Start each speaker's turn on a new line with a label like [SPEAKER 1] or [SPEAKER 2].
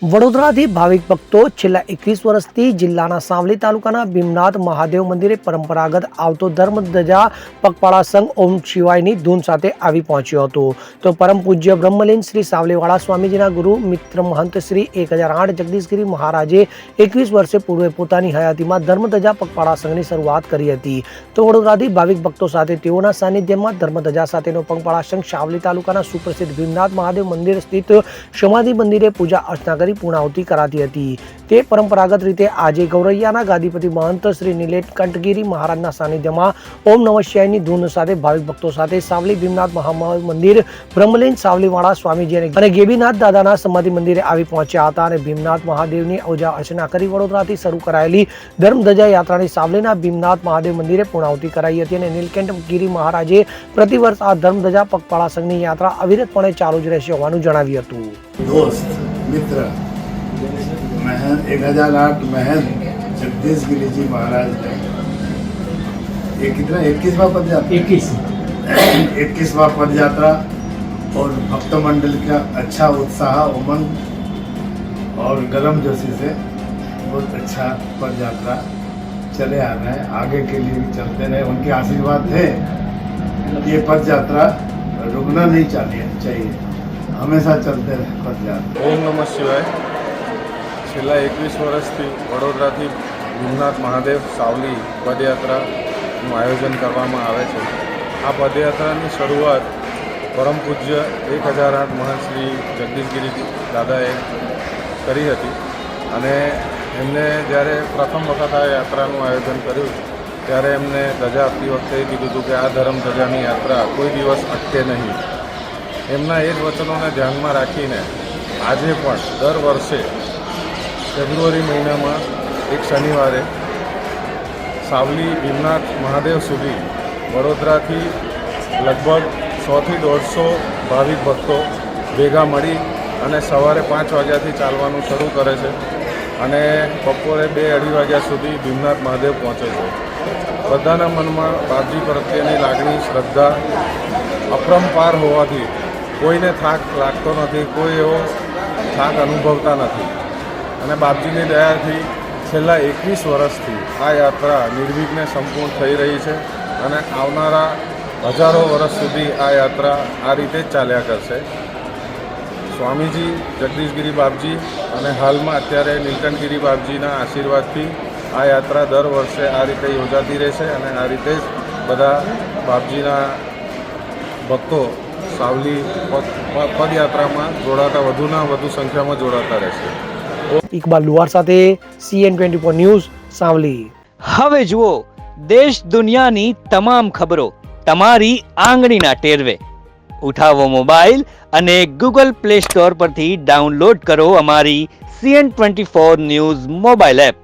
[SPEAKER 1] વડોદરાથી ભાવિક ભક્તો છેલ્લા 21 વર્ષથી જિલ્લાના સાવલી તાલુકાના ભીમનાથ મહાદેવ મંદિરે પરંપરાગત આવતો ધર્મધજા પગપાળા સંઘ ઓમ શિવાયની ધૂન સાથે આવી પહોંચ્યો હતો. તો પરમ પૂજ્ય બ્રહ્મલીન શ્રી સાવલીવાળા સ્વામીજીના ગુરુ મિત્ર મહંત શ્રી 1008 જગદીશગીરી મહારાજે 21 વર્ષે પૂર્વે પોતાની હયાતીમાં ધર્મધજા પગપાળા સંઘની શરૂઆત કરી હતી. તો વડોદરાથી ભાવિક ભક્તો સાથે તેઓના સાનિધ્યમાં ધર્મધજા સાથેનો પગપાળા સંઘ સાવલી તાલુકાના સુપ્રસિદ્ધ ભીમનાથ મહાદેવ મંદિર સ્થિત સમાધિ મંદિરે પૂજા અર્ચના પૂર્ણાહુતિ કરાતી હતી. તે પરંપરાગત રીતે આજે ગૌરૈયાના ગાદીપતિ મહંત શ્રી નીલકંઠગીરી મહારાજના સાનિધ્યમાં ઓમ નમઃ શિવાયની ધૂન સાથે ભાવિક ભક્તો સાથે સાવલી ભીમનાથ મહાદેવ મંદિર બ્રહ્મલીન સાવલીવાળા સ્વામીજી અને ગેબીનાથ દાદાના સમાધિ મંદિરે આવી પહોંચ્યા હતા અને ભીમનાથ મહાદેવની પૂજા અર્ચના કરી વડોદરાથી શરૂ કરાયેલી ધર્મધજા યાત્રાની સાવલીના ભીમનાથ મહાદેવ મંદિરે પૂર્ણાહુતિ કરાઈ હતી અને નીલકંઠગીરી મહારાજે પ્રતિવર્ષ આ ધર્મધજા પગપાળા સંઘની યાત્રા અવિરતપણે ચાલુ જ રહેશે હોવાનું જણાવ્યું હતું.
[SPEAKER 2] मित्र महंत 1008 महंत जगदीशगिरी जी महाराज ने ये कितना 21वां पद यात्रा 21वां पद यात्रा और भक्त मंडल का अच्छा उत्साह उमंग और गर्म जोशी से बहुत अच्छा पद यात्रा चले आ रहे हैं. आगे के लिए भी चलते रहे. उनके आशीर्वाद थे. ये पद यात्रा रुकना नहीं चाहिए, હંમેશા ચલતે રહે પદયાત્રા.
[SPEAKER 3] ઓમ નમઃ શિવાય. છેલ્લા 21 વર્ષથી વડોદરાથી ભીમનાથ મહાદેવ સાવલી પદયાત્રાનું આયોજન કરવામાં આવે છે. આ પદયાત્રાની શરૂઆત પરમ પૂજ્ય 1008 મહંત શ્રી જગદીશગીરી દાદાએ કરી હતી અને એમને જ્યારે પ્રથમ વખત આ યાત્રાનું આયોજન કર્યું ત્યારે એમને ધજા આપતી વખતે કીધું હતું કે આ ધર્મ ધજાની યાત્રા કોઈ દિવસ અટકે નહીં. એમના એ જ વચનોને ધ્યાનમાં રાખીને આજે પણ દર વર્ષે ફેબ્રુઆરી મહિનામાં એક શનિવારે સાવલી ભીમનાથ મહાદેવ સુધી વડોદરાથી લગભગ 100થી 150 ભાવિક ભક્તો ભેગા મળી અને સવારે 5 વાગ્યાથી ચાલવાનું શરૂ કરે છે અને બપોરે 2-2:30 વાગ્યા સુધી ભીમનાથ મહાદેવ પહોંચે છે. બધાના મનમાં બાપજી પ્રત્યેની લાગણી, શ્રદ્ધા અપરંપાર હોવાથી કોઈને થાક લાગતો નથી, કોઈ એવો થાક અનુભવતા નથી અને બાપજીની દયાથી છેલ્લા 21 વર્ષથી આ યાત્રા નિર્વિઘ્ને સંપૂર્ણ થઈ રહી છે અને આવનારા હજારો વર્ષ સુધી આ યાત્રા આ રીતે જ ચાલ્યા કરશે. સ્વામીજી જગદીશગીરી બાપજી અને હાલમાં અત્યારે નીલકંઠગીરી બાપજીના આશીર્વાદથી આ યાત્રા દર વર્ષે આ રીતે યોજાતી રહેશે અને આ રીતે જ બધા બાપજીના ભક્તો સાવલી પદયાત્રામાં જોડાતા વધુના વધુ સંખ્યામાં જોડાતા રહેશે.
[SPEAKER 1] ઇકબાલ લુહાર સાથે CN24 ન્યૂઝ સાવલી.
[SPEAKER 4] હવે જુઓ દેશ દુનિયાની તમામ ખબરો તમારી આંગળીના ટેરવે. ઉઠાવો મોબાઈલ અને Google Play Store પરથી ડાઉનલોડ કરો અમારી CN24 ન્યૂઝ મોબાઈલ એપ.